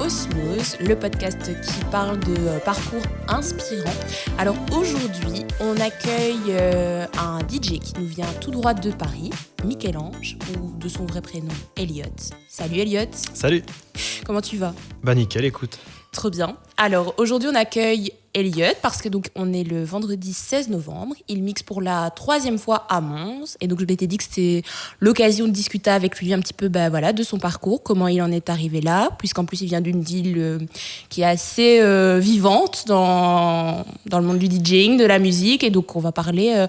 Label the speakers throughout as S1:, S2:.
S1: Osmose, le podcast qui parle de parcours inspirants. Alors aujourd'hui, on accueille un DJ qui nous vient tout droit de Paris, Michel-Ange, ou de son vrai prénom, Elliot. Salut Elliot.
S2: Salut.
S1: Comment tu vas ?
S2: Bah nickel, écoute.
S1: Trop bien. Alors aujourd'hui, on accueille Elliot parce que donc on est le vendredi 16 novembre. Il mixe pour la 3e fois à Mons. Et donc je m'étais dit que c'était l'occasion de discuter avec lui un petit peu de son parcours, comment il en est arrivé là, puisqu'en plus il vient d'une ville qui est assez vivante dans le monde du DJing, de la musique. Et donc on va parler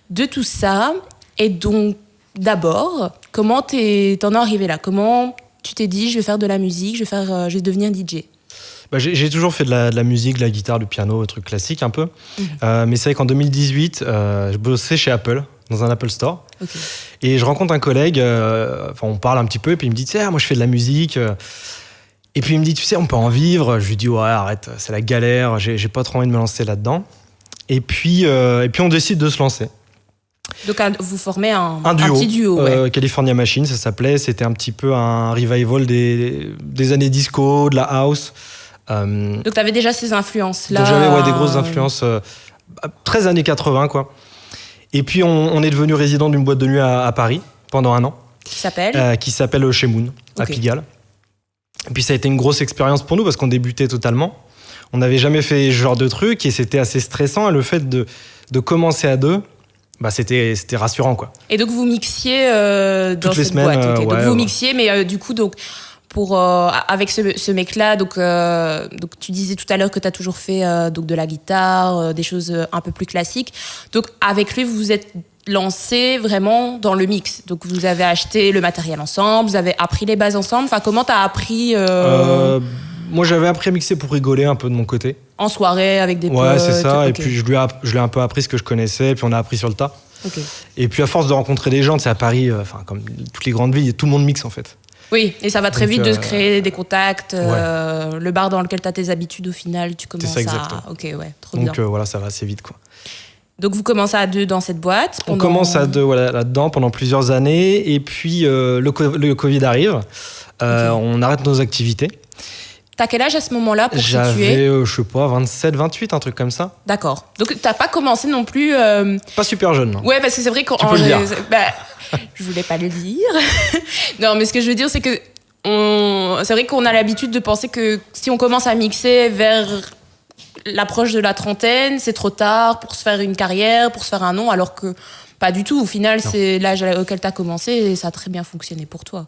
S1: de tout ça. Et donc d'abord, comment t'en es arrivé là ? Comment tu t'es dit je vais faire de la musique, je vais devenir DJ ?
S2: J'ai toujours fait de la musique, de la guitare, du piano, trucs classiques un peu. Mais c'est vrai qu'en 2018, je bossais chez Apple, dans un Apple Store.
S1: Okay.
S2: Et je rencontre un collègue, on parle un petit peu, et puis il me dit, tu sais, moi je fais de la musique. Et puis il me dit, tu sais, on peut en vivre. Je lui dis, ouais, arrête, c'est la galère, j'ai pas trop envie de me lancer là-dedans. Et puis on décide de se lancer.
S1: Donc vous formez un
S2: duo,
S1: petit duo, ouais.
S2: California Machine, ça s'appelait. C'était un petit peu un revival des années disco, de la house.
S1: Donc t'avais déjà ces influences-là.
S2: Donc j'avais des grosses influences, 13 années 80 quoi. Et puis on est devenu résident d'une boîte de nuit à Paris pendant un an. Qui s'appelle Chez Moon, à Pigalle. Et puis ça a été une grosse expérience pour nous parce qu'on débutait totalement. On n'avait jamais fait ce genre de truc et c'était assez stressant. Et le fait de commencer à deux, c'était rassurant quoi.
S1: Et donc vous mixiez dans
S2: toutes les
S1: cette
S2: semaines,
S1: boîte. Okay.
S2: Ouais,
S1: donc vous mixiez, mais du coup avec ce mec-là, donc tu disais tout à l'heure que tu as toujours fait de la guitare, des choses un peu plus classiques. Donc avec lui, vous vous êtes lancé vraiment dans le mix. Donc vous avez acheté le matériel ensemble, vous avez appris les bases ensemble. Enfin, comment tu as appris
S2: Moi, j'avais appris à mixer pour rigoler un peu de mon côté.
S1: En soirée avec des potes.
S2: Ouais, c'est ça. Okay. Et puis je lui ai un peu appris ce que je connaissais, et puis on a appris sur le tas.
S1: Okay.
S2: Et puis à force de rencontrer des gens, tu sais, à Paris, comme toutes les grandes villes, tout le monde mixe en fait.
S1: Oui, et ça va très vite de se créer des contacts. Le bar dans lequel tu as tes habitudes, au final, tu commences
S2: Ok,
S1: ouais, trop bien.
S2: Donc ça va assez vite, quoi.
S1: Donc vous commencez à deux dans cette boîte
S2: On commence à deux là-dedans pendant plusieurs années. Et puis le Covid arrive. On arrête nos activités.
S1: T'as quel âge à ce moment-là pour situer ?
S2: J'avais, je sais pas, 27, 28, un truc comme ça.
S1: D'accord. Donc t'as pas commencé non plus...
S2: Pas super jeune, non.
S1: Ouais, parce que c'est vrai qu'on...
S2: Tu peux le dire.
S1: Je voulais pas le dire. Non, mais ce que je veux dire, c'est que c'est vrai qu'on a l'habitude de penser que si on commence à mixer vers l'approche de la trentaine, c'est trop tard pour se faire une carrière, pour se faire un nom, alors que pas du tout. Au final, c'est l'âge auquel t'as commencé et ça a très bien fonctionné pour toi.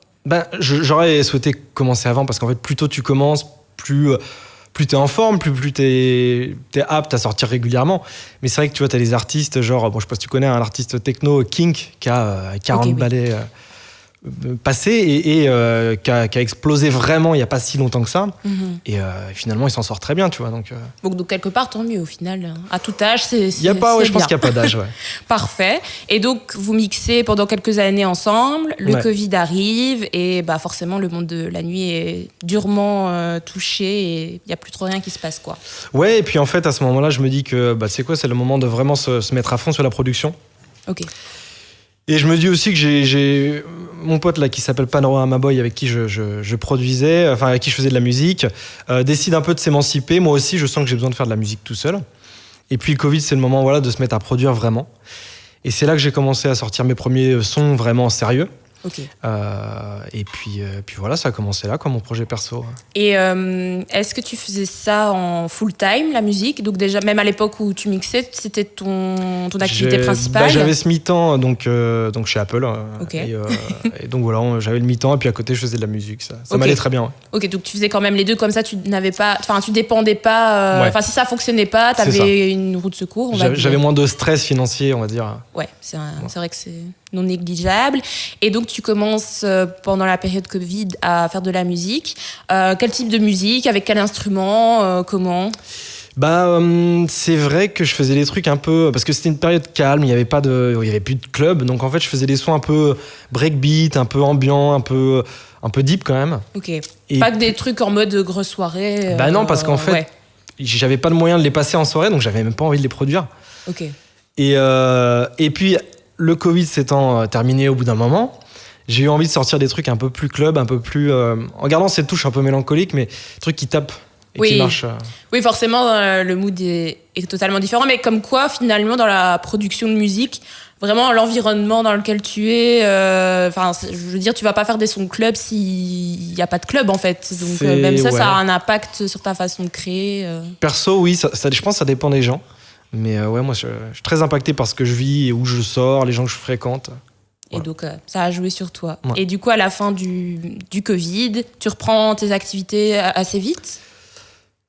S2: J'aurais souhaité commencer avant parce qu'en fait, plus tôt tu commences, plus t'es en forme, plus t'es apte à sortir régulièrement. Mais c'est vrai que tu vois, t'as des artistes, je sais pas si tu connais un artiste techno, Kink, qui a 40 ballets passés et qui a explosé vraiment il n'y a pas si longtemps que ça. Et finalement, il s'en sort très bien, tu vois. Donc
S1: quelque part, tant mieux au final. À tout âge, c'est
S2: je pense qu'il n'y a pas d'âge, ouais.
S1: Parfait. Et donc, vous mixez pendant quelques années ensemble. Le Covid arrive et forcément, le monde de la nuit est durement touché et il n'y a plus trop rien qui se passe, quoi.
S2: Ouais, et puis en fait, à ce moment-là, je me dis que tu sais quoi, c'est le moment de vraiment se mettre à fond sur la production.
S1: Ok.
S2: Et je me dis aussi que j'ai mon pote là qui s'appelle Panorama Boy, avec qui je produisais, avec qui je faisais de la musique, décide un peu de s'émanciper. Moi aussi, je sens que j'ai besoin de faire de la musique tout seul. Et puis le Covid, c'est le moment de se mettre à produire vraiment. Et c'est là que j'ai commencé à sortir mes premiers sons vraiment sérieux.
S1: Ok.
S2: Et puis voilà, ça a commencé là, comme mon projet perso.
S1: Et est-ce que tu faisais ça en full time, la musique ? Donc déjà, même à l'époque où tu mixais, c'était ton activité principale ?
S2: J'avais ce mi-temps donc chez Apple.
S1: Okay.
S2: Et donc voilà, j'avais le mi-temps et puis à côté, je faisais de la musique. Ça m'allait très bien. Ouais.
S1: Ok, donc tu faisais quand même les deux, comme ça, tu dépendais pas. Si ça fonctionnait pas, t'avais une roue de secours.
S2: J'avais moins de stress financier, on va dire.
S1: Ouais, c'est vrai que c'est non négligeable. Et donc, tu commences pendant la période Covid à faire de la musique. Quel type de musique ? Avec quel instrument ? Comment ?
S2: C'est vrai que je faisais des trucs un peu... Parce que c'était une période calme, il y avait plus de club. Donc, en fait, je faisais des sons un peu breakbeat, un peu ambiant, un peu deep quand même.
S1: Ok. Et pas que des trucs en mode grosse soirée.
S2: Non, parce qu'en fait, j'avais pas le moyen de les passer en soirée, donc j'avais même pas envie de les produire.
S1: Ok.
S2: Et puis... Le Covid s'étant terminé au bout d'un moment, j'ai eu envie de sortir des trucs un peu plus club, un peu plus en gardant cette touche un peu mélancolique, mais des trucs qui tapent et qui marchent.
S1: Oui, forcément, le mood est totalement différent, mais comme quoi, finalement, dans la production de musique, vraiment l'environnement dans lequel tu es, je veux dire, tu vas pas faire des sons club s'il y a pas de club en fait. Donc même ça, ça a un impact sur ta façon de créer.
S2: Perso, oui, ça, je pense que ça dépend des gens. Mais moi, je suis très impacté par ce que je vis et où je sors, les gens que je fréquente.
S1: Et donc, ça a joué sur toi.
S2: Ouais.
S1: Et du coup, à la fin du Covid, tu reprends tes activités assez vite ?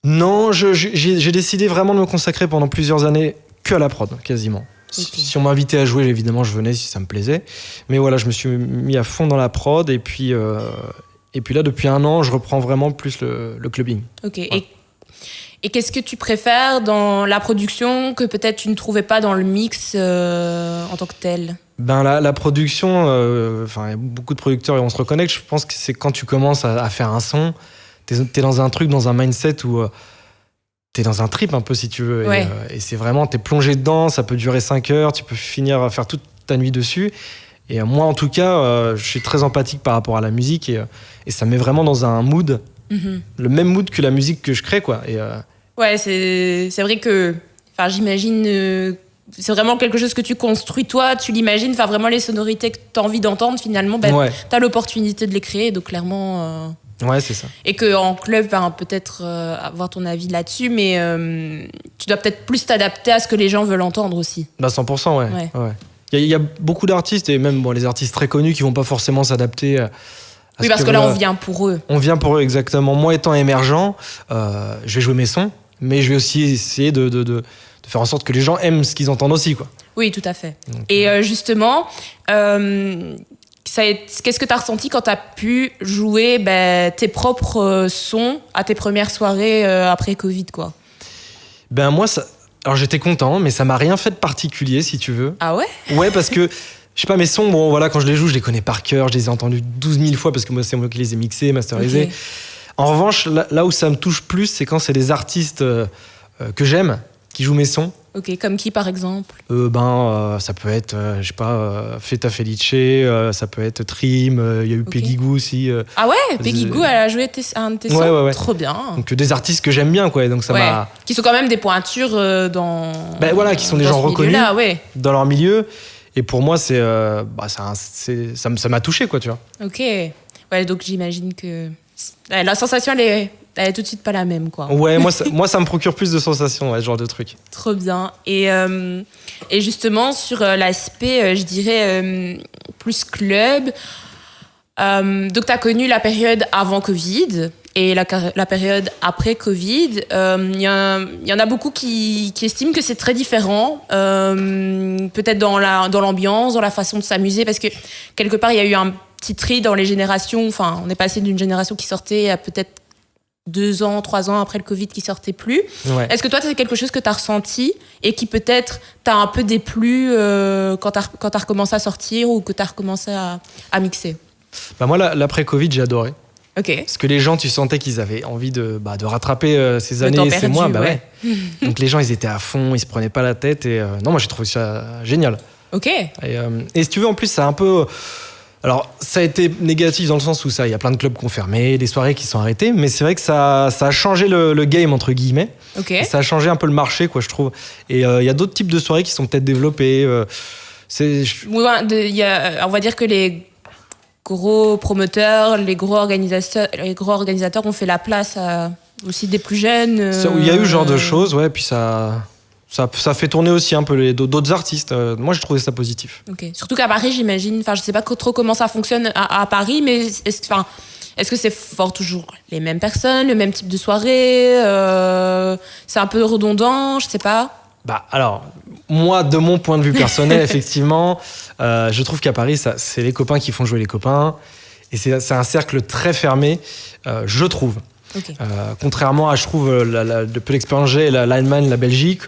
S2: Non, j'ai décidé vraiment de me consacrer pendant plusieurs années que à la prod, quasiment. Okay. Si on m'invitait à jouer, évidemment, je venais si ça me plaisait. Mais voilà, je me suis mis à fond dans la prod. Et puis là, depuis 1 an, je reprends vraiment plus le clubbing.
S1: Ok. Ouais. Et qu'est-ce que tu préfères dans la production que peut-être tu ne trouvais pas dans le mix en tant que tel ?
S2: Ben la production, il y a beaucoup de producteurs et on se reconnecte. Je pense que c'est quand tu commences à faire un son, t'es dans un truc, dans un mindset où t'es dans un trip un peu si tu veux.
S1: Ouais.
S2: Et c'est vraiment, t'es plongé dedans, ça peut durer 5 heures, tu peux finir à faire toute ta nuit dessus. Et moi en tout cas, je suis très empathique par rapport à la musique et ça me met vraiment dans un mood, le même mood que la musique que je crée, quoi.
S1: Ouais, c'est vrai que, j'imagine... c'est vraiment quelque chose que tu construis toi, tu l'imagines, vraiment les sonorités que tu as envie d'entendre, finalement, tu as l'opportunité de les créer, donc clairement...
S2: Ouais, c'est ça.
S1: Et qu'en club, peut-être avoir ton avis là-dessus, mais tu dois peut-être plus t'adapter à ce que les gens veulent entendre aussi.
S2: 100%, ouais. Il y a beaucoup d'artistes, et même les artistes très connus qui vont pas forcément s'adapter à
S1: oui, parce que là, on vient pour eux.
S2: On vient pour eux, exactement. Moi, étant émergent, je vais jouer mes sons, mais je vais aussi essayer de faire en sorte que les gens aiment ce qu'ils entendent aussi, quoi.
S1: Oui, tout à fait. Donc, et justement, qu'est-ce que tu as ressenti quand tu as pu jouer tes propres sons à tes premières soirées après Covid, quoi ?
S2: Moi, alors j'étais content, mais ça m'a rien fait de particulier, si tu veux.
S1: Ah ouais ?
S2: Ouais, parce que, je sais pas, mes sons, quand je les joue, je les connais par cœur, je les ai entendus 12 000 fois, parce que moi, c'est moi qui les ai mixés, masterisés. Okay. En revanche, là où ça me touche plus, c'est quand c'est des artistes que j'aime, qui jouent mes sons.
S1: Ok, comme qui par exemple ?
S2: Ça peut être, Feta Felice, ça peut être Trim, il y a eu Peggy Gou aussi.
S1: Ah ouais, Peggy Gou, elle a joué un de tes sons ?
S2: Ouais.
S1: Trop bien.
S2: Donc des artistes que j'aime bien, quoi. Donc ça m'a...
S1: Qui sont quand même des pointures dans...
S2: qui sont des gens reconnus
S1: dans
S2: leur milieu. Et pour moi, ça m'a touché, quoi, tu vois.
S1: Ok. Ouais, donc j'imagine que... La sensation, elle est tout de suite pas la même, quoi.
S2: Ouais, moi, ça me procure plus de sensations, ce genre de truc.
S1: Trop bien. Et justement, sur l'aspect, je dirais, plus club, donc tu as connu la période avant Covid et la période après Covid. Il y en a beaucoup qui estiment que c'est très différent, peut-être dans l'ambiance, dans la façon de s'amuser, parce que quelque part, il y a eu un petit tri dans les générations. Enfin, on est passé d'une génération qui sortait à peut-être 2 ans, 3 ans après le Covid qui sortait plus. Ouais. Est-ce que toi, c'est quelque chose que tu as ressenti et qui peut-être t'a un peu déplu quand tu as recommencé à sortir ou que tu as recommencé à mixer ?
S2: Moi, l'après-Covid, j'ai adoré.
S1: Ok.
S2: Parce que les gens, tu sentais qu'ils avaient envie de rattraper ces années et ces mois. Ouais. Donc les gens, ils étaient à fond, ils se prenaient pas la tête. Et non, moi, j'ai trouvé ça génial.
S1: Ok.
S2: Et si tu veux, en plus, ça a un peu... Alors, ça a été négatif dans le sens où il y a plein de clubs qui ont fermé, des soirées qui sont arrêtées, mais c'est vrai que ça a changé le game, entre guillemets.
S1: Okay.
S2: Ça a changé un peu le marché, quoi, je trouve. Et il y a d'autres types de soirées qui sont peut-être développées.
S1: On va dire que les gros promoteurs, les gros organisateurs ont fait la place à aussi des plus jeunes.
S2: Il y a eu ce genre de choses, ouais, puis ça fait tourner aussi un peu d'autres artistes. Moi, j'ai trouvé ça positif.
S1: Okay. Surtout qu'à Paris, j'imagine, je sais pas trop comment ça fonctionne à Paris, mais est-ce que c'est fort toujours les mêmes personnes, le même type de soirée c'est un peu redondant, je sais pas.
S2: Alors, moi, de mon point de vue personnel, effectivement, je trouve qu'à Paris, c'est les copains qui font jouer les copains. Et c'est un cercle très fermé, je trouve.
S1: Okay.
S2: Contrairement à, je trouve, de peu d'expérience j'ai, l'Allemagne, la Belgique,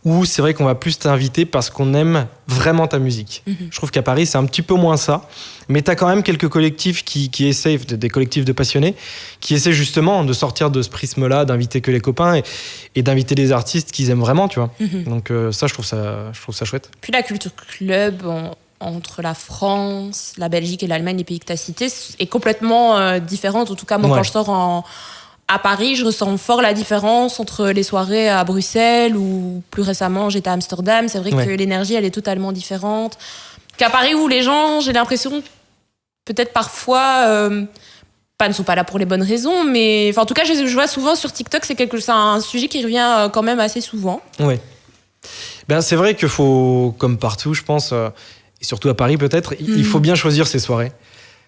S2: où c'est vrai qu'on va plus t'inviter parce qu'on aime vraiment ta musique. Je trouve qu'à Paris, c'est un petit peu moins ça. Mais t'as quand même quelques collectifs qui essayent, des collectifs de passionnés, qui essaient justement de sortir de ce prisme-là, d'inviter que les copains et d'inviter des artistes qu'ils aiment vraiment, tu vois. Donc ça, je trouve ça chouette.
S1: Puis la culture club, entre la France, la Belgique et l'Allemagne, les pays que tu as cités, est complètement différente. En tout cas, moi, quand je sors à Paris, je ressens fort la différence entre les soirées à Bruxelles ou plus récemment, j'étais à Amsterdam. C'est vrai que l'énergie, elle est totalement différente. Qu'à Paris, où les gens, j'ai l'impression, peut-être parfois, ne sont pas là pour les bonnes raisons, mais en tout cas, je vois souvent sur TikTok, c'est un sujet qui revient quand même assez souvent.
S2: Oui. Ben, c'est vrai qu'il faut, comme partout, je pense, et surtout à Paris peut-être, il faut bien choisir ses soirées.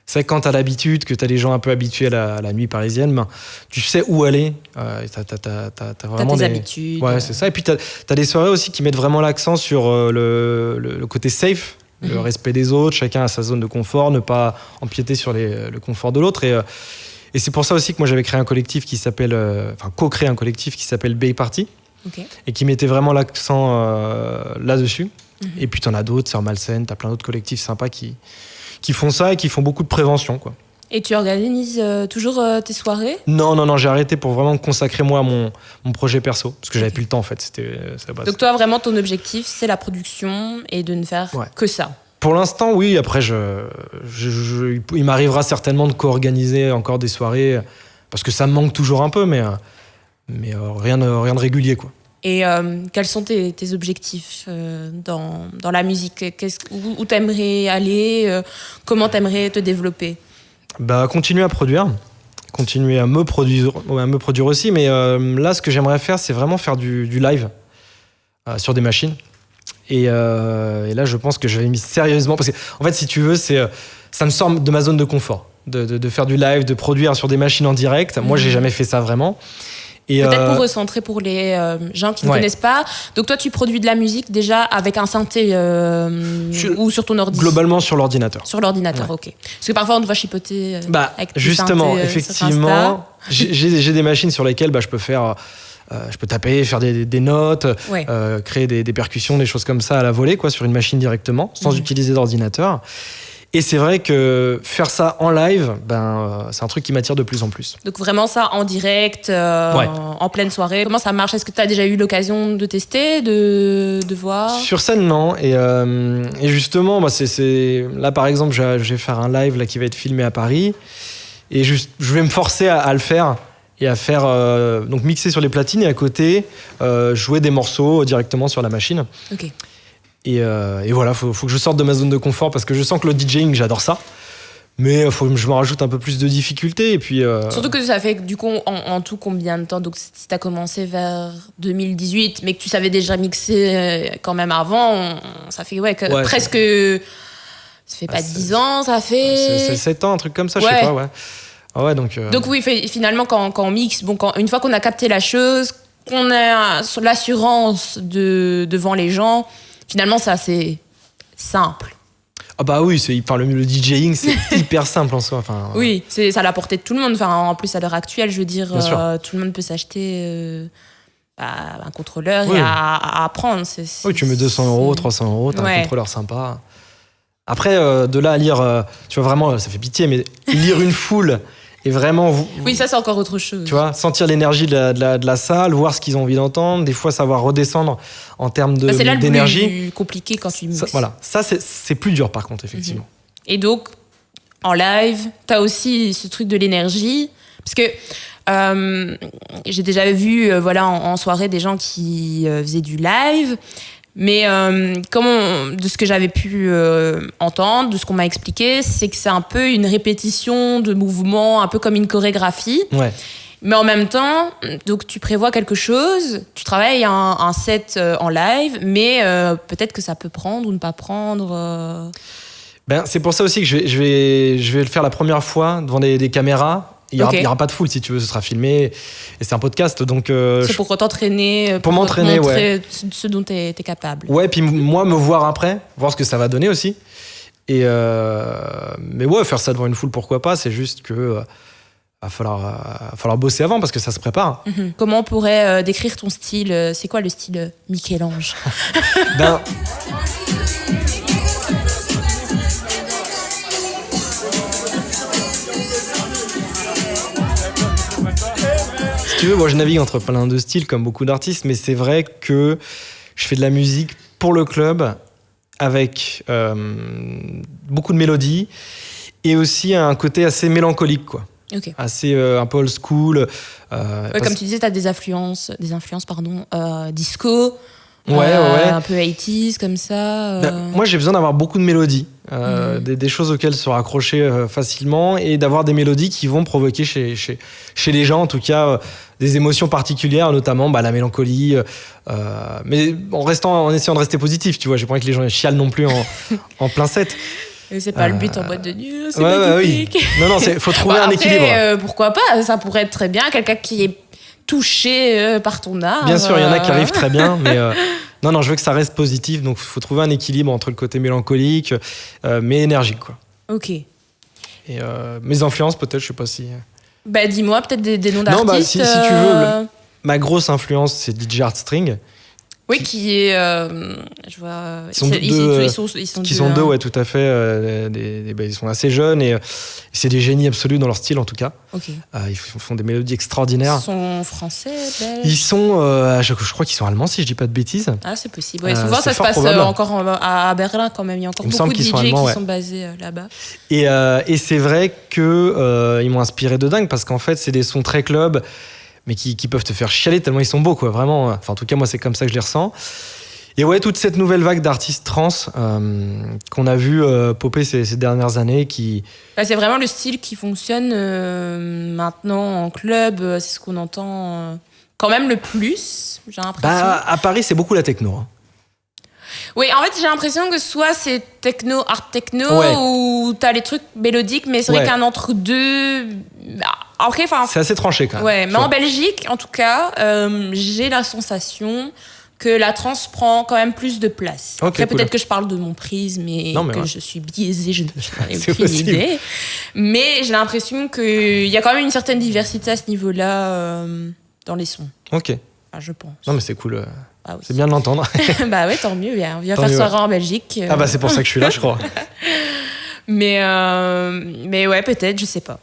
S2: C'est vrai que quand tu as l'habitude, que tu as des gens un peu habitués à la nuit parisienne, ben, tu sais où aller. T'as vraiment
S1: tes habitudes.
S2: Ouais, c'est ça. Et puis tu as des soirées aussi qui mettent vraiment l'accent sur le côté safe, le respect des autres, chacun a sa zone de confort, ne pas empiéter sur le confort de l'autre. Et c'est pour ça aussi que moi j'avais créé un collectif qui s'appelle, co-créé un collectif qui s'appelle Bay Party, et qui mettait vraiment l'accent là-dessus. Et puis t'en as d'autres, Sœur Malsaine, t'as plein d'autres collectifs sympas qui font ça et qui font beaucoup de prévention, quoi.
S1: Et tu organises toujours tes soirées ?
S2: Non, j'ai arrêté pour vraiment consacrer moi à mon projet perso, parce que j'avais plus le temps en fait.
S1: Donc toi, vraiment, ton objectif, c'est la production et de ne faire que ça ?
S2: Pour l'instant, oui. Après, il m'arrivera certainement de co-organiser encore des soirées, parce que ça me manque toujours un peu, mais rien de régulier, quoi.
S1: Et quels sont tes objectifs dans la musique ? Où t'aimerais aller ? Comment t'aimerais te développer ?
S2: Continuer à produire, continuer à me produire aussi. Mais là, ce que j'aimerais faire, c'est vraiment faire du live sur des machines. Et là, je pense que je vais m'y sérieusement. Parce que, en fait, si tu veux, ça me sort de ma zone de confort. De faire du live, de produire sur des machines en direct. Moi, j'ai jamais fait ça vraiment. Et
S1: peut-être pour recentrer pour les gens qui ne connaissent pas. Donc toi, tu produis de la musique déjà avec un synthé ou sur ton ordi ?
S2: Globalement sur l'ordinateur.
S1: Sur l'ordinateur, ok. Parce que parfois, on te voit chipoter avec tes
S2: justement,
S1: synthés,
S2: effectivement, j'ai des machines sur lesquelles je peux faire... je peux taper, faire des notes, créer des percussions, des choses comme ça à la volée, quoi, sur une machine directement, sans utiliser d'ordinateur. Et c'est vrai que faire ça en live, c'est un truc qui m'attire de plus en plus.
S1: Donc vraiment ça en direct, en pleine soirée. Comment ça marche ? Est-ce que tu as déjà eu l'occasion de tester, de voir ?
S2: Sur scène, non. Et justement, là par exemple, je vais faire un live là, qui va être filmé à Paris. Et je vais me forcer à le faire. Et à faire donc mixer sur les platines et à côté jouer des morceaux directement sur la machine.
S1: Ok.
S2: Et voilà, faut que je sorte de ma zone de confort parce que je sens que le DJing, j'adore ça. Mais faut que je me rajoute un peu plus de difficultés. Et puis,
S1: surtout que ça fait du coup en tout combien de temps ? Donc si tu as commencé vers 2018, mais que tu savais déjà mixer quand même avant, ça fait presque... Ça fait pas 10 ans, ça fait...
S2: C'est 7 ans, un truc comme ça, je sais pas, Ah ouais, donc
S1: oui, finalement, quand on mixe, une fois qu'on a capté la chose, qu'on a l'assurance devant les gens, finalement, c'est assez simple.
S2: Ah bah oui, le DJing, c'est hyper simple en soi.
S1: Oui, c'est à la portée de tout le monde. En plus, à l'heure actuelle, je veux dire, tout le monde peut s'acheter un contrôleur et à apprendre.
S2: Oui, tu mets 200 €, 300 €, t'as un contrôleur sympa. Après, de là à lire, tu vois, vraiment, ça fait pitié, mais lire une foule et vraiment...
S1: Oui, ça, c'est encore autre chose.
S2: Tu vois, sentir l'énergie de la salle, voir ce qu'ils ont envie d'entendre, des fois savoir redescendre en termes d'énergie.
S1: C'est là le plus compliqué quand tu mixes.
S2: Ça c'est plus dur par contre, effectivement.
S1: Et donc, en live, t'as aussi ce truc de l'énergie, parce que j'ai déjà vu en soirée des gens qui faisaient du live. Mais de ce que j'avais pu entendre, de ce qu'on m'a expliqué, c'est que c'est un peu une répétition de mouvements, un peu comme une chorégraphie.
S2: Ouais.
S1: Mais en même temps, donc tu prévois quelque chose, tu travailles un set en live, mais peut-être que ça peut prendre ou ne pas prendre.
S2: C'est pour ça aussi que je vais le faire la première fois devant des caméras. Il n'y aura pas de foule, si tu veux, ce sera filmé. Et c'est un podcast, donc...
S1: c'est pour t'entraîner,
S2: pour m'entraîner,
S1: montrer ce dont tu es capable.
S2: Ouais, puis moi, me voir après, voir ce que ça va donner aussi. Mais faire ça devant une foule, pourquoi pas ? C'est juste que va falloir bosser avant, parce que ça se prépare.
S1: Mm-hmm. Comment on pourrait décrire ton style ? C'est quoi le style Michel-Ange ?
S2: Si tu veux, moi je navigue entre plein de styles comme beaucoup d'artistes, mais c'est vrai que je fais de la musique pour le club avec beaucoup de mélodies et aussi un côté assez mélancolique, quoi.
S1: Ok.
S2: Assez un peu old school.
S1: Comme tu disais, tu as des influences disco,
S2: Ouais.
S1: un peu 80s comme ça.
S2: Moi, j'ai besoin d'avoir beaucoup de mélodies, des choses auxquelles se raccrocher facilement et d'avoir des mélodies qui vont provoquer chez les gens, en tout cas, des émotions particulières, notamment la mélancolie. Mais en essayant de rester positif, tu vois. J'ai pas envie que les gens chialent non plus en plein set.
S1: Et c'est pas le but en boîte de nuit, c'est
S2: magnifique. Oui. Non, faut trouver un équilibre.
S1: Pourquoi pas, ça pourrait être très bien, quelqu'un qui est touché par ton art.
S2: Bien sûr, il y en a qui arrivent très bien, mais non, je veux que ça reste positif, donc il faut trouver un équilibre entre le côté mélancolique, mais énergique, quoi.
S1: Ok.
S2: Et mes influences, peut-être, je sais pas si...
S1: Dis-moi peut-être des noms d'artistes.
S2: Non, si tu veux, ma grosse influence, c'est DJ Artstring.
S1: Oui, qui est... je vois...
S2: Ils sont deux, ouais, tout à fait. Ils sont assez jeunes et c'est des génies absolus dans leur style, en tout cas.
S1: Ok.
S2: Ils font des mélodies extraordinaires.
S1: Ils sont français, belges?
S2: Ils sont... je crois qu'ils sont allemands, si je dis pas de bêtises.
S1: Ah, c'est possible. Ouais, souvent, ça se passe encore à Berlin, quand même. Il y a encore beaucoup de DJ qui sont basés là-bas.
S2: Et c'est vrai qu'ils m'ont inspiré de dingue, parce qu'en fait, c'est des sons très club, mais qui peuvent te faire chialer tellement ils sont beaux, quoi, vraiment. Enfin, en tout cas, moi, c'est comme ça que je les ressens. Et ouais, toute cette nouvelle vague d'artistes trans qu'on a vu popper ces dernières années,
S1: c'est vraiment le style qui fonctionne maintenant en club. C'est ce qu'on entend quand même le plus, j'ai l'impression.
S2: À Paris, c'est beaucoup la techno. Hein.
S1: Oui, en fait, j'ai l'impression que soit c'est techno, art techno, ou t'as les trucs mélodiques, mais c'est vrai qu'un entre-deux... Après,
S2: c'est assez tranché, quand même.
S1: Ouais, mais en Belgique, en tout cas, j'ai la sensation que la trance prend quand même plus de place. Après, peut-être que je parle de mon prisme et que je suis biaisée, je n'ai aucune idée. Mais j'ai l'impression qu'il y a quand même une certaine diversité à ce niveau-là dans les sons.
S2: Ok.
S1: Je pense.
S2: Non, mais c'est cool.
S1: Ah oui.
S2: C'est bien de l'entendre.
S1: Ouais, tant mieux. On vient faire soirée en Belgique.
S2: C'est pour ça que je suis là, je crois.
S1: Mais ouais, peut-être, je sais pas.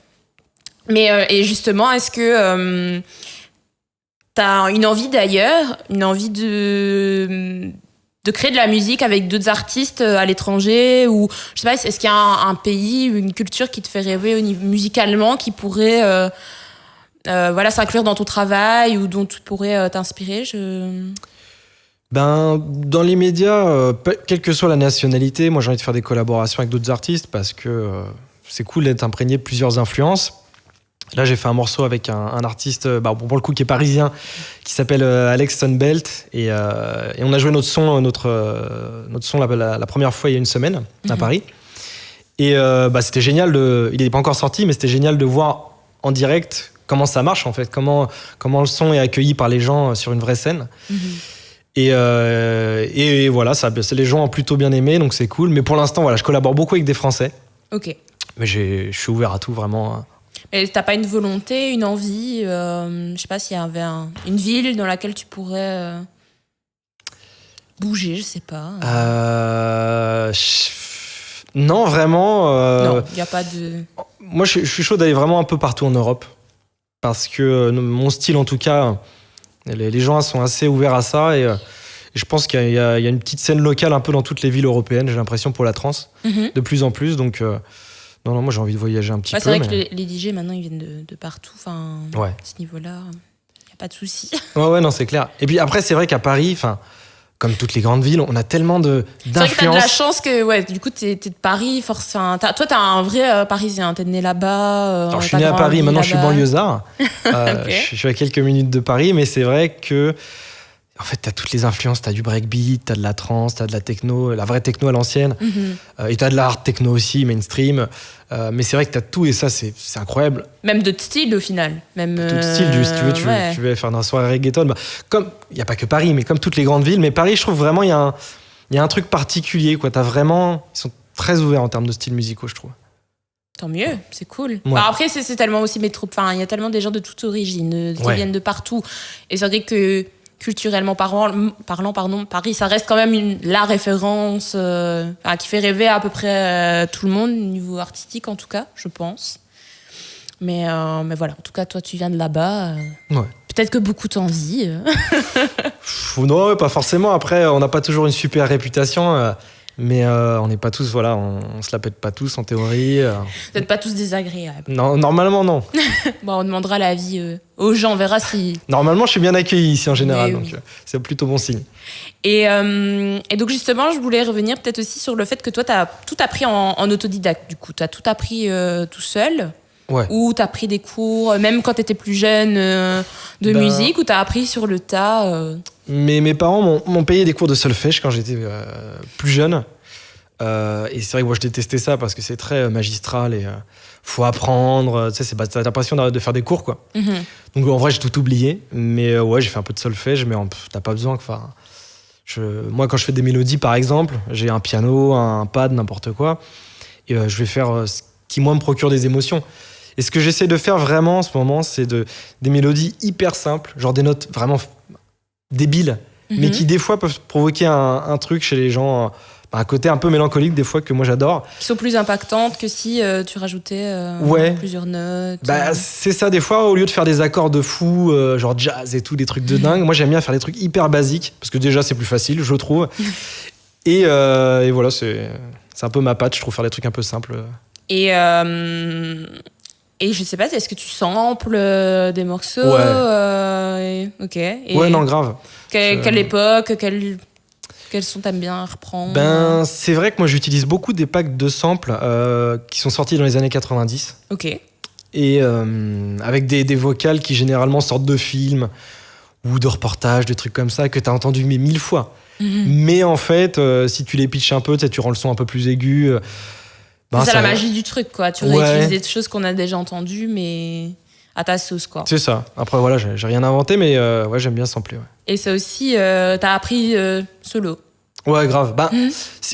S1: Mais et justement, est-ce que t'as une envie d'ailleurs, une envie de créer de la musique avec d'autres artistes à l'étranger, ou je sais pas, est-ce qu'il y a un pays ou une culture qui te fait rêver musicalement, qui pourrait s'inclure dans ton travail ou dont tu pourrais t'inspirer?
S2: Dans les médias, quelle que soit la nationalité, moi j'ai envie de faire des collaborations avec d'autres artistes parce que c'est cool d'être imprégné de plusieurs influences. Là, j'ai fait un morceau avec un artiste, pour le coup, qui est parisien, qui s'appelle Alex Sunbelt, et on a joué notre son la première fois il y a une semaine à Paris. Et c'était génial il n'est pas encore sorti, mais c'était génial de voir en direct comment ça marche en fait, comment le son est accueilli par les gens sur une vraie scène. Et voilà, les gens ont plutôt bien aimé, donc c'est cool. Mais pour l'instant, je collabore beaucoup avec des Français.
S1: Ok.
S2: Mais je suis ouvert à tout, vraiment.
S1: Mais t'as pas une volonté, une envie, je sais pas s'il y avait une ville dans laquelle tu pourrais bouger, je sais pas.
S2: Non, vraiment.
S1: Non, il n'y a pas de...
S2: Moi, je suis chaud d'aller vraiment un peu partout en Europe. Parce que mon style, en tout cas, les gens sont assez ouverts à ça. Et je pense qu'il y a une petite scène locale un peu dans toutes les villes européennes, j'ai l'impression, pour la trance, de plus en plus. Donc... Non, moi j'ai envie de voyager un petit peu.
S1: C'est vrai que les DJ maintenant ils viennent de partout. À ce niveau-là, il n'y a pas de souci.
S2: Ouais, non, c'est clair. Et puis après, c'est vrai qu'à Paris, comme toutes les grandes villes, on a tellement d'influence.
S1: C'est vrai que t'as de la chance que, du coup, t'es de Paris. Toi, t'es un vrai Parisien. T'es né là-bas.
S2: Alors, je suis né à Paris, maintenant je suis banlieusard. Je suis à quelques minutes de Paris, mais c'est vrai que. En fait, t'as toutes les influences, t'as du breakbeat, t'as de la trance, t'as de la techno, la vraie techno à l'ancienne, et t'as de la hard techno aussi, mainstream. Mais c'est vrai que t'as tout, et ça, c'est incroyable.
S1: Même d'autres styles, au final. D'autres
S2: styles, si tu veux faire une soirée reggaeton. Comme, il n'y a pas que Paris, mais comme toutes les grandes villes. Mais Paris, je trouve vraiment, il y a un truc particulier, quoi. Ils sont très ouverts en termes de styles musicaux, je trouve.
S1: Tant mieux, c'est cool. Ouais. Après, c'est tellement aussi il y a tellement des gens de toute origine, qui viennent de partout. Et c'est vrai que culturellement parlant, Paris, ça reste quand même la référence qui fait rêver à peu près tout le monde, au niveau artistique en tout cas, je pense. Mais voilà, en tout cas, toi, tu viens de là-bas. Peut-être que beaucoup t'envient.
S2: Non, pas forcément. Après, on n'a pas toujours une super réputation. Mais on n'est pas tous, voilà, on se la pète pas tous en théorie.
S1: Vous n'êtes pas tous désagréables.
S2: Non, normalement, non.
S1: Bon, on demandera l'avis aux gens, on verra si...
S2: Normalement, je suis bien accueilli ici en général,
S1: Mais
S2: donc
S1: oui.
S2: c'est plutôt bon signe.
S1: Et donc justement, je voulais revenir peut-être aussi sur le fait que toi, tu as tout appris en autodidacte, du coup. Tu as tout appris tout seul.
S2: Ouais.
S1: Ou tu as pris des cours, même quand tu étais plus jeune, de musique, ou tu as appris sur le tas
S2: Mais mes parents m'ont payé des cours de solfège quand j'étais plus jeune. Et c'est vrai que moi, je détestais ça parce que c'est très magistral et faut apprendre. Tu sais, t'as l'impression de faire des cours, quoi.
S1: Mhm.
S2: Donc en vrai, j'ai tout oublié. Mais ouais, j'ai fait un peu de solfège, mais t'as pas besoin. Enfin, moi, quand je fais des mélodies, par exemple, j'ai un piano, un pad, n'importe quoi. Et je vais faire ce qui, moi, me procure des émotions. Et ce que j'essaie de faire vraiment en ce moment, c'est des mélodies hyper simples, genre des notes vraiment débiles, mais qui des fois peuvent provoquer un truc chez les gens, un côté un peu mélancolique des fois que moi j'adore.
S1: Qui sont plus impactantes que si tu rajoutais
S2: Ouais.
S1: plusieurs notes.
S2: C'est ça, des fois, au lieu de faire des accords de fou, genre jazz et tout, des trucs de dingue, moi j'aime bien faire des trucs hyper basiques, parce que déjà c'est plus facile, je trouve. Et voilà, c'est un peu ma patte, je trouve, faire des trucs un peu simples.
S1: Et je sais pas, est-ce que tu samples des morceaux Ok. Et
S2: Ouais, non, grave.
S1: Quelle époque quels sons t'aimes bien reprendre
S2: Ben, c'est vrai que moi j'utilise beaucoup des packs de samples qui sont sortis dans les années 90.
S1: Ok.
S2: Et avec des vocales qui généralement sortent de films ou de reportages, de trucs comme ça que t'as entendu 1000 fois. Mais en fait, si tu les pitches un peu, tu rends le son un peu plus aigu.
S1: C'est ça la magie du truc, quoi. Tu
S2: Ouais.
S1: réutilises des choses qu'on a déjà entendues, mais à ta sauce, quoi.
S2: C'est ça. Après, voilà, j'ai rien inventé, mais ouais, j'aime bien sampler. Ouais,
S1: Et ça aussi, t'as appris solo.
S2: ouais, grave. Bah,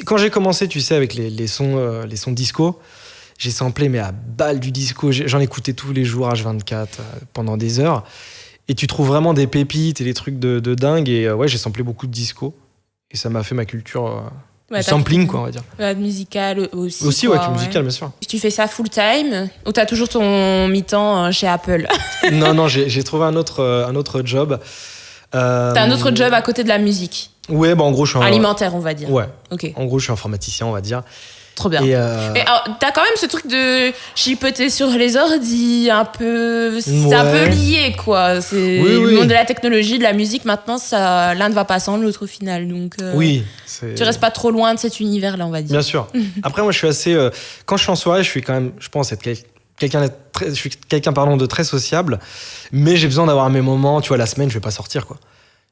S2: quand j'ai commencé, tu sais, avec les sons disco, j'ai samplé, mais à balle du disco. J'en écoutais tous les jours, H24, pendant des heures. Et tu trouves vraiment des pépites et des trucs de dingue. Et ouais, j'ai samplé beaucoup de disco. Et ça m'a fait ma culture du sampling, quoi, on va dire.
S1: Musical aussi.
S2: Aussi,
S1: quoi,
S2: ouais, musical, bien sûr.
S1: Tu fais ça full time ou t'as toujours ton mi-temps chez Apple?
S2: Non, j'ai trouvé un autre job.
S1: T'as un autre job à côté de la musique?
S2: Ouais, bah en gros, je suis
S1: alimentaire, on va dire.
S2: Ouais.
S1: Ok.
S2: En gros, je suis informaticien, on va dire.
S1: Trop bien.
S2: Et
S1: Mais alors, t'as quand même ce truc de chipoter sur les ordi, un peu. C'est un peu lié, quoi. C'est le monde de la technologie, de la musique. Maintenant, l'un ne va pas sans l'autre au final. Donc,
S2: oui.
S1: Tu restes pas trop loin de cet univers-là, on va dire.
S2: Bien sûr. Après, moi, je suis assez. Quand je suis en soirée, je suis quand même. Je pense être quelqu'un de très sociable. Mais j'ai besoin d'avoir mes moments. Tu vois, la semaine, je vais pas sortir, quoi.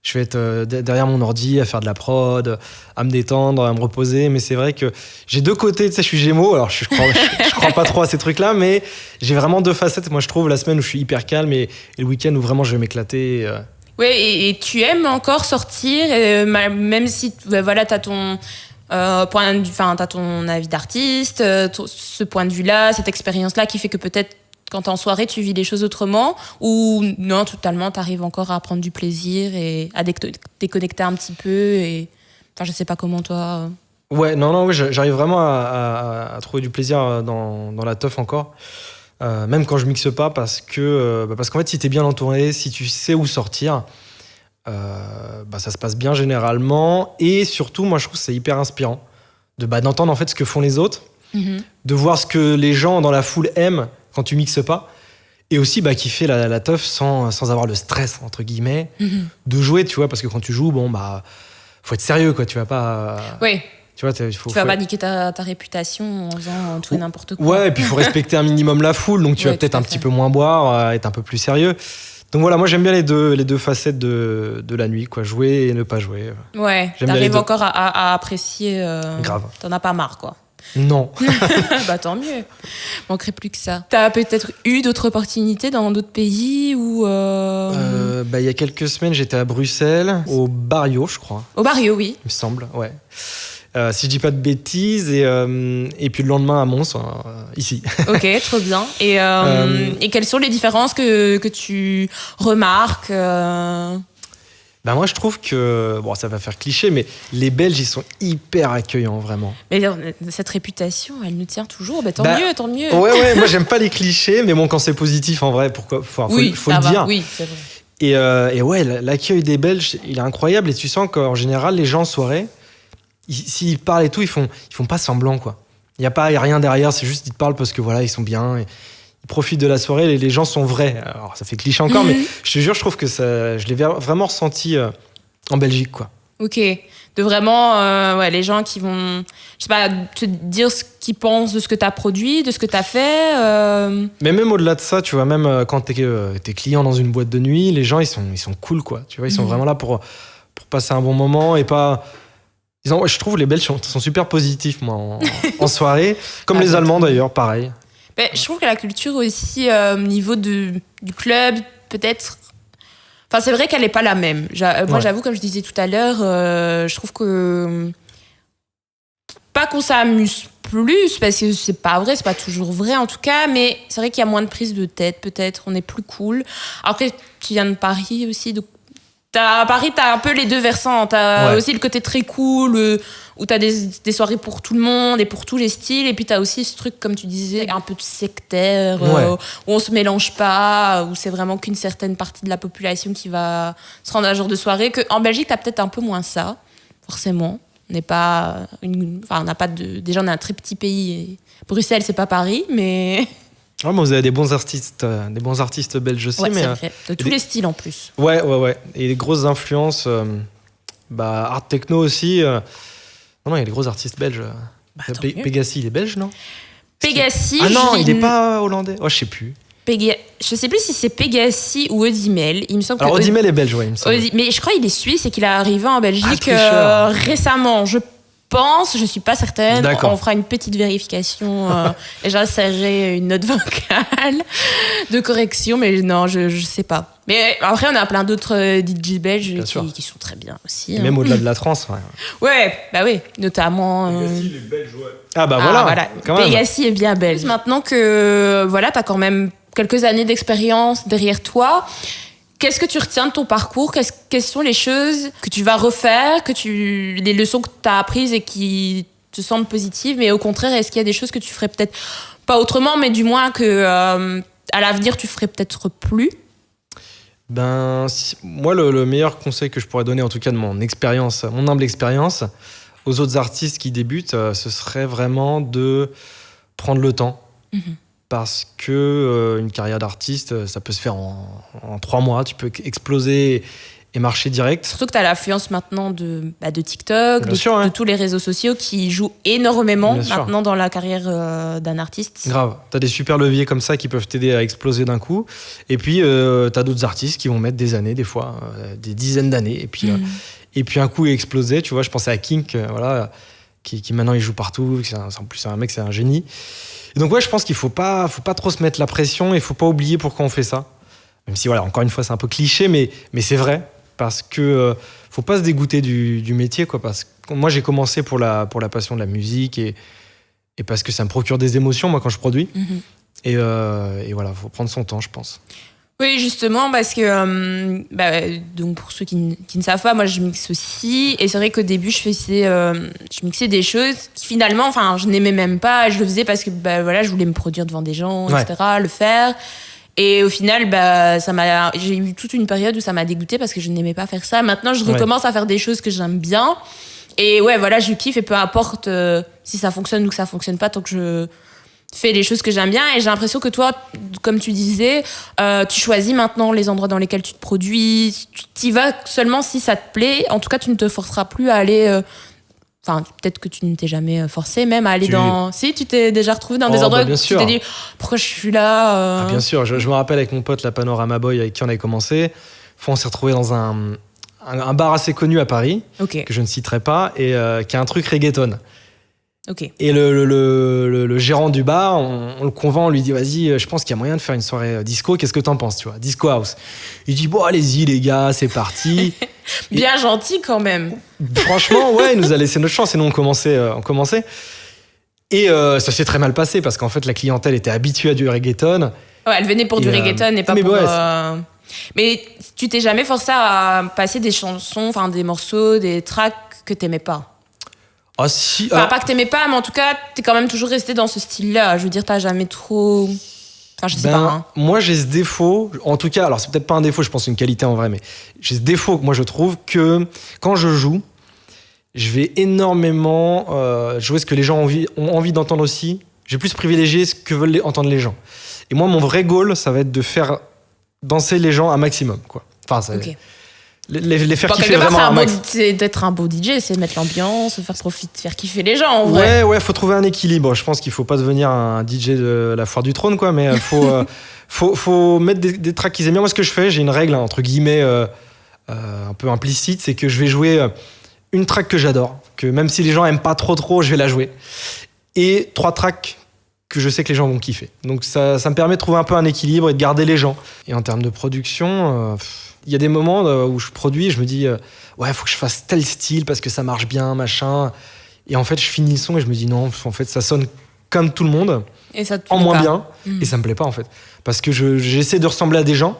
S2: Je vais être derrière mon ordi à faire de la prod, à me détendre, à me reposer. Mais c'est vrai que j'ai deux côtés. Tu sais, je suis Gémeaux, alors je crois pas trop à ces trucs-là, mais j'ai vraiment deux facettes. Moi, je trouve la semaine où je suis hyper calme et le week-end où vraiment je vais m'éclater.
S1: Oui, et tu aimes encore sortir, même si voilà, t'as ton t'as ton avis d'artiste, ce point de vue-là, cette expérience-là qui fait que peut-être quand t'es en soirée, tu vis les choses autrement, ou non, totalement, t'arrives encore à prendre du plaisir et à déconnecter un petit peu, et enfin, je sais pas comment toi...
S2: Ouais, non, j'arrive vraiment à trouver du plaisir dans la teuf encore, même quand je mixe pas, parce qu'en fait, si t'es bien entouré, si tu sais où sortir, ça se passe bien généralement, et surtout, moi, je trouve que c'est hyper inspirant d'entendre en fait ce que font les autres, de voir ce que les gens dans la foule aiment quand tu mixes pas, et aussi kiffer la teuf sans avoir le stress, entre guillemets, de jouer, tu vois, parce que quand tu joues, faut être sérieux, quoi, tu vas pas...
S1: Oui.
S2: Tu vois,
S1: tu vas pas niquer ta réputation en faisant tout et n'importe quoi.
S2: Ouais, et puis il faut respecter un minimum la foule, donc tu vas peut-être un petit peu moins boire, être un peu plus sérieux. Donc voilà, moi j'aime bien les deux facettes de la nuit, quoi, jouer et ne pas jouer.
S1: Ouais, t'arrives encore à apprécier...
S2: Grave.
S1: T'en as pas marre, quoi.
S2: Non.
S1: Tant mieux. Manquerait plus que ça. T'as peut-être eu d'autres opportunités dans d'autres pays ou
S2: il y a quelques semaines, j'étais à Bruxelles, au Barrio, je crois.
S1: Au Barrio, oui.
S2: Il me semble, ouais. Si je dis pas de bêtises, et puis le lendemain à Mons, ici.
S1: Ok, trop bien. Et quelles sont les différences que tu remarques
S2: moi, je trouve que, ça va faire cliché, mais les Belges, ils sont hyper accueillants, vraiment.
S1: Mais cette réputation, elle nous tient toujours. Tant mieux, tant mieux.
S2: Ouais, moi, j'aime pas les clichés, mais bon, quand c'est positif, en vrai, pourquoi faut le dire.
S1: Oui, c'est vrai.
S2: Et ouais, l'accueil des Belges, il est incroyable, et tu sens qu'en général, les gens en soirée, s'ils parlent et tout, ils font pas semblant, quoi. Il y a rien derrière, c'est juste ils te parlent parce que voilà, ils sont bien. Et ils profitent de la soirée, les gens sont vrais. Alors ça fait cliché encore, mais je te jure, je trouve que je l'ai vraiment ressenti en Belgique, quoi.
S1: Ok. De vraiment, les gens qui vont, je sais pas, te dire ce qu'ils pensent de ce que tu as produit, de ce que tu as fait.
S2: Mais même au-delà de ça, tu vois, même quand t'es client dans une boîte de nuit, les gens, ils sont cool, quoi. Tu vois, ils sont vraiment là pour passer un bon moment et pas... je trouve les Belges sont super positifs, moi, en soirée. Comme les Allemands, d'ailleurs, pareil.
S1: Ben, je trouve que la culture aussi, au niveau du club, peut-être... Enfin, c'est vrai qu'elle n'est pas la même. Moi, j'avoue, comme je disais tout à l'heure, je trouve que... Pas qu'on s'amuse plus, parce que c'est pas vrai, c'est pas toujours vrai en tout cas, mais c'est vrai qu'il y a moins de prise de tête, peut-être, on est plus cool. Après, tu viens de Paris aussi, donc... À Paris, t'as un peu les deux versants. T'as aussi le côté très cool, où t'as des soirées pour tout le monde et pour tous les styles. Et puis t'as aussi ce truc, comme tu disais, un peu de sectaire, où on se mélange pas, où c'est vraiment qu'une certaine partie de la population qui va se rendre à un genre de soirée. En Belgique, t'as peut-être un peu moins ça, forcément. On n'est pas on n'a pas déjà, on est un très petit pays. Et Bruxelles, c'est pas Paris, mais...
S2: Ouais, mais vous avez des bons artistes belges aussi.
S1: Ouais,
S2: mais,
S1: c'est vrai. De tous les styles en plus.
S2: Ouais. Et des grosses influences, art techno aussi. Non, il y a des gros artistes belges. Pegassi, il est belge, non?
S1: Pegassi.
S2: Ah non, il n'est pas hollandais. Oh, je sais plus.
S1: Je sais plus si c'est Pegassi ou Odimel. Il me semble
S2: Alors Odimel est belge, ouais, il me semble.
S1: Mais je crois qu'il est suisse et qu'il est arrivé en Belgique récemment. Je suis pas certaine.
S2: D'accord.
S1: On fera une petite vérification et j'insérerai une note vocale de correction, mais non, je sais pas. Mais après, on a plein d'autres DJ belges qui sont très bien aussi.
S2: Même au-delà de la trance.
S1: Ouais, bah oui, notamment.
S3: Pegassi, il est belge, ouais.
S2: Ah bah voilà.
S1: Pegassi est bien belge. Maintenant que t'as quand même quelques années d'expérience derrière toi. Qu'est-ce que tu retiens de ton parcours? Quelles sont les choses que tu vas refaire, les leçons que tu as apprises et qui te semblent positives, mais au contraire, est-ce qu'il y a des choses que tu ferais peut-être pas autrement, mais du moins que à l'avenir tu ferais peut-être plus?
S2: Moi, le meilleur conseil que je pourrais donner, en tout cas de mon humble expérience, aux autres artistes qui débutent, ce serait vraiment de prendre le temps. Parce que une carrière d'artiste, ça peut se faire en 3 mois. Tu peux exploser et marcher direct.
S1: Surtout que tu as l'affluence maintenant de TikTok, de tous les réseaux sociaux qui jouent énormément maintenant dans la carrière d'un artiste.
S2: Grave. Tu as des super leviers comme ça qui peuvent t'aider à exploser d'un coup. Et puis, tu as d'autres artistes qui vont mettre des années, des fois, des dizaines d'années. Et puis un coup, exploser. Tu vois, je pensais à Kink, qui maintenant, il joue partout. En plus, c'est un mec, c'est un génie. Et donc je pense qu'il faut pas trop se mettre la pression et il faut pas oublier pourquoi on fait ça. Même si encore une fois c'est un peu cliché, mais c'est vrai parce que faut pas se dégoûter du métier, quoi. Parce que moi j'ai commencé pour la passion de la musique et parce que ça me procure des émotions moi quand je produis. Et voilà, faut prendre son temps, je pense.
S1: Oui, justement, parce que donc pour ceux qui ne savent pas, moi je mixe aussi, et c'est vrai qu'au début je mixais des choses qui finalement, je n'aimais même pas, je le faisais parce que je voulais me produire devant des gens, etc., le faire. Et au final, j'ai eu toute une période où ça m'a dégoûtée parce que je n'aimais pas faire ça. Maintenant, je recommence à faire des choses que j'aime bien, et je kiffe, et peu importe si ça fonctionne ou que ça fonctionne pas, tant que je fais les choses que j'aime bien. Et j'ai l'impression que toi, comme tu disais, tu choisis maintenant les endroits dans lesquels tu te produis, tu y vas seulement si ça te plaît. En tout cas, tu ne te forceras plus à aller peut-être que tu ne t'es jamais forcé même à aller si tu t'es déjà retrouvé dans des endroits où tu t'es dit pourquoi je suis là
S2: Bien sûr, je me rappelle avec mon pote la Panorama Boy avec qui on avait commencé, on s'est retrouvé dans un bar assez connu à Paris, que je ne citerai pas, et qui a un truc reggaeton. Et le gérant du bar, on le convainc, on lui dit vas-y, je pense qu'il y a moyen de faire une soirée disco, qu'est-ce que t'en penses, tu vois, disco house. Il dit bon, allez-y les gars, c'est parti.
S1: Bien gentil quand même.
S2: Franchement, il nous a laissé notre chance et nous on commençait. Et ça s'est très mal passé parce qu'en fait la clientèle était habituée à du reggaeton. Ouais,
S1: elle venait pour du reggaeton et pas pour... Mais tu t'es jamais forcé à passer des chansons, des morceaux, des tracks que t'aimais pas?
S2: Ah si.
S1: Pas que t'aimais pas, mais en tout cas, t'es quand même toujours resté dans ce style-là. Je veux dire, t'as jamais trop... je sais pas.
S2: Moi, j'ai ce défaut. En tout cas, alors c'est peut-être pas un défaut, je pense une qualité en vrai, mais j'ai ce défaut que moi je trouve que quand je joue, je vais énormément jouer ce que les gens ont envie d'entendre aussi. Je vais plus privilégier ce que veulent entendre les gens. Et moi, mon vrai goal, ça va être de faire danser les gens un maximum, quoi. Enfin,
S1: Ok.
S2: les faire
S1: Bon,
S2: kiffer
S1: quelque part,
S2: vraiment un max.
S1: c'est d'être un beau DJ, c'est de mettre l'ambiance, faire kiffer les gens, en vrai.
S2: Ouais, faut trouver un équilibre. Je pense qu'il faut pas devenir un DJ de la foire du trône, quoi, mais faut mettre des tracks qu'ils aiment bien. Moi, ce que je fais, j'ai une règle, hein, entre guillemets, un peu implicite, c'est que je vais jouer une track que j'adore, que même si les gens aiment pas trop, je vais la jouer. Et 3 tracks que je sais que les gens vont kiffer. Donc ça me permet de trouver un peu un équilibre et de garder les gens. Et en termes de production, il y a des moments où je produis et je me dis ouais, faut que je fasse tel style parce que ça marche bien, machin. Et en fait, je finis le son et je me dis non, en fait, ça sonne comme tout le monde,
S1: Et ça te
S2: en
S1: plaît
S2: moins
S1: pas.
S2: bien, et ça me plaît pas en fait. Parce que j'essaie de ressembler à des gens.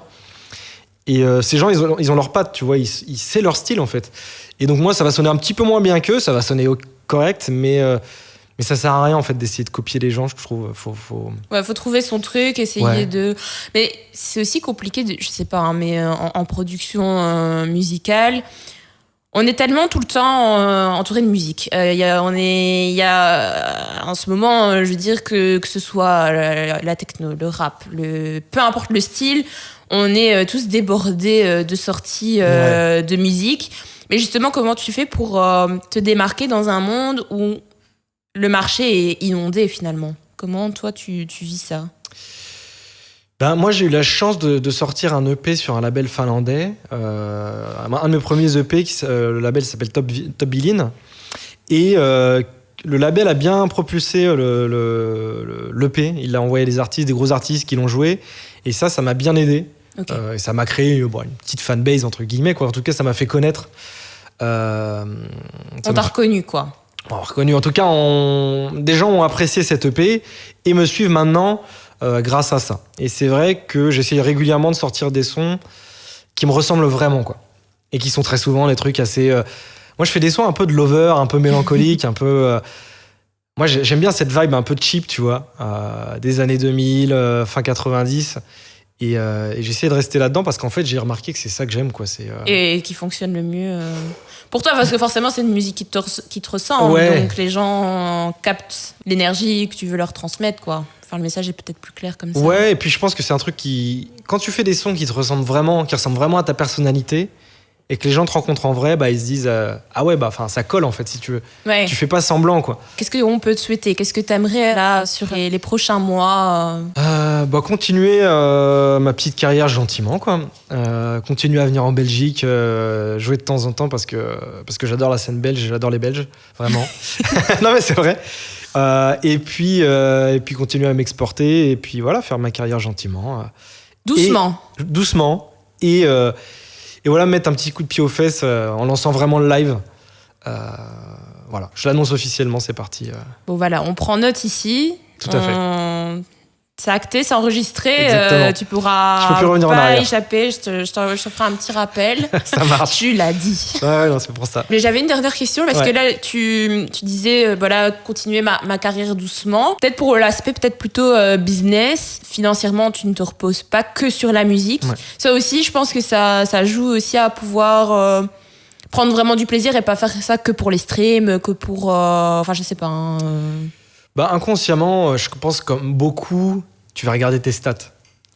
S2: Et ces gens, ils ont leurs pattes, tu vois, c'est leur style en fait. Et donc moi, ça va sonner un petit peu moins bien qu'eux, ça va sonner correct, mais ça sert à rien en fait d'essayer de copier les gens, je trouve.
S1: Ouais, faut trouver son truc, essayer
S2: Ouais.
S1: de. Mais c'est aussi compliqué, je sais pas, hein, mais en production musicale, on est tellement tout le temps entouré de musique. Il y a en ce moment, je veux dire que ce soit la techno, le rap, peu importe le style, on est tous débordés de sorties de musique. Mais justement, comment tu fais pour te démarquer dans un monde où le marché est inondé finalement? Comment toi tu vis ça?
S2: Ben, moi, j'ai eu la chance de sortir un EP sur un label finlandais. Un de mes premiers EP, le label s'appelle Top Billin. Et le label a bien propulsé l'EP. Il a envoyé des gros artistes qui l'ont joué. Et ça m'a bien aidé.
S1: Okay.
S2: Et ça m'a créé une petite fanbase, entre guillemets, quoi. En tout cas, ça m'a fait connaître.
S1: On t'a reconnu, quoi.
S2: Reconnu. En tout cas, des gens ont apprécié cette EP et me suivent maintenant grâce à ça. Et c'est vrai que j'essaye régulièrement de sortir des sons qui me ressemblent vraiment, quoi. Et qui sont très souvent les trucs assez... Moi, je fais des sons un peu de lover, un peu mélancolique, un peu... Moi, j'aime bien cette vibe un peu cheap, tu vois, des années 2000, fin 90. Et j'essaie de rester là-dedans parce qu'en fait, j'ai remarqué que c'est ça que j'aime, quoi.
S1: Et qui fonctionne le mieux pour toi, parce que forcément, c'est une musique qui te ressemble.
S2: Ouais.
S1: Donc, les gens captent l'énergie que tu veux leur transmettre, quoi. Enfin, le message est peut-être plus clair comme ça.
S2: Ouais, et puis je pense que c'est un truc qui... Quand tu fais des sons qui ressemblent vraiment à ta personnalité, et que les gens te rencontrent en vrai, bah, ils se disent ah ouais, bah, ça colle, en fait, si tu veux.
S1: Ouais.
S2: Tu fais pas semblant, quoi.
S1: Qu'est-ce qu'on peut te souhaiter? Qu'est-ce que t'aimerais, là, sur les prochains mois
S2: Bah, continuer ma petite carrière gentiment, quoi. Continuer à venir en Belgique, jouer de temps en temps parce que j'adore la scène belge, j'adore les Belges, vraiment. Non, mais c'est vrai. Et puis continuer à m'exporter et puis voilà, faire ma carrière gentiment.
S1: Doucement.
S2: Doucement. Et voilà, mettre un petit coup de pied aux fesses en lançant vraiment le live. Voilà, je l'annonce officiellement, c'est parti.
S1: Bon, voilà, on prend note ici.
S2: Tout à fait.
S1: C'est acté, c'est enregistré. Tu
S2: Je peux plus revenir en
S1: pas
S2: arrière.
S1: échapper. Je te ferai un petit rappel.
S2: Ça marche.
S1: Tu l'as dit.
S2: Ouais, non, c'est pour ça.
S1: Mais j'avais une dernière question parce que là, tu disais, voilà, continuer ma carrière doucement. Peut-être pour l'aspect peut-être plutôt business. Financièrement, tu ne te reposes pas que sur la musique.
S2: Ouais.
S1: Ça aussi, je pense que ça joue aussi à pouvoir prendre vraiment du plaisir et pas faire ça que pour les streams, que pour... Enfin, je sais pas.
S2: Bah, inconsciemment, je pense comme beaucoup, tu vas regarder tes stats. Tu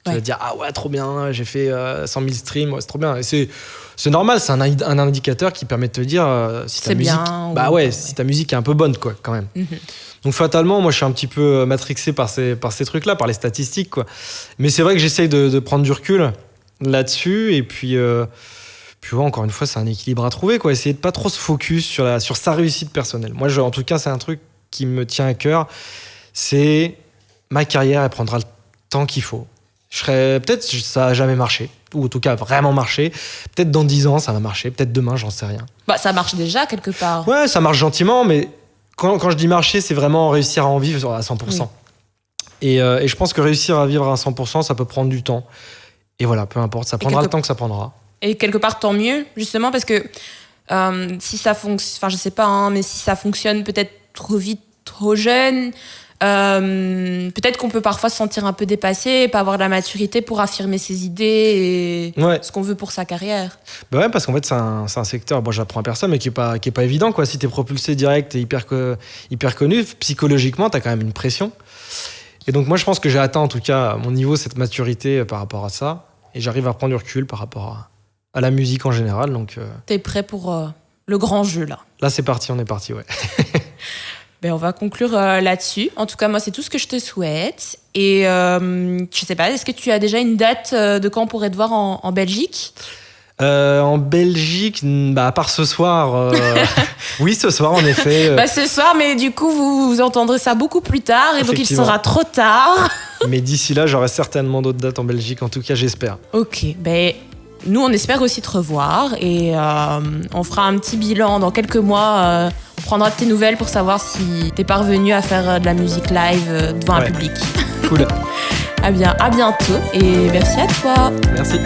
S2: vas te dire, ah ouais, trop bien, j'ai fait 100 000 streams, ouais, c'est trop bien. Et c'est normal, c'est un indicateur qui permet de te dire si ta musique...
S1: bien,
S2: bah ouais, si ta musique est un peu bonne, quoi, quand même.
S1: Mm-hmm.
S2: Donc fatalement, moi, je suis un petit peu matrixé par ces trucs-là, par les statistiques, quoi. Mais c'est vrai que j'essaye de prendre du recul là-dessus. Et puis ouais, encore une fois, c'est un équilibre à trouver, quoi. Essayer de pas trop se focus sur sa réussite personnelle. Moi, en tout cas, c'est un truc qui me tient à cœur. C'est ma carrière, elle prendra le temps qu'il faut. Peut-être ça a jamais marché, ou en tout cas vraiment marché. Peut-être dans 10 ans, ça va marcher. Peut-être demain, j'en sais rien.
S1: Bah, ça marche déjà quelque part.
S2: Ouais, ça marche gentiment, mais quand je dis marcher, c'est vraiment réussir à en vivre à 100%. Oui. Et je pense que réussir à vivre à 100%, ça peut prendre du temps. Et voilà, peu importe, ça prendra le temps que ça prendra.
S1: Et quelque part, tant mieux, justement, parce que si ça fonctionne, enfin, je sais pas, hein, mais si ça fonctionne peut-être trop vite, trop jeune, Peut-être qu'on peut parfois se sentir un peu dépassé, pas avoir de la maturité pour affirmer ses idées et ce qu'on veut pour sa carrière.
S2: Bah ouais, parce qu'en fait, c'est un secteur, bon, j'apprends à personne, mais qui est pas évident, quoi. Si t'es propulsé direct, t'es hyper connu, psychologiquement, t'as quand même une pression. Et donc, moi, je pense que j'ai atteint, en tout cas, à mon niveau, cette maturité par rapport à ça. Et j'arrive à prendre du recul par rapport à la musique en général. Donc,
S1: t'es prêt pour le grand jeu, là?
S2: Là, c'est parti, on est parti, ouais.
S1: Ben, on va conclure là-dessus. En tout cas, moi, c'est tout ce que je te souhaite. Et je sais pas, est-ce que tu as déjà une date de quand on pourrait te voir en Belgique?
S2: En Belgique, à part ce soir, oui, ce soir, en effet.
S1: Ce soir, mais du coup, vous entendrez ça beaucoup plus tard, et donc il sera trop tard.
S2: Mais d'ici là, j'aurai certainement d'autres dates en Belgique, en tout cas, j'espère.
S1: Ok, ben... Nous, on espère aussi te revoir et on fera un petit bilan dans quelques mois. On prendra de tes nouvelles pour savoir si t'es parvenu à faire de la musique live devant un public.
S2: Cool.
S1: À bientôt et merci à toi.
S2: Merci.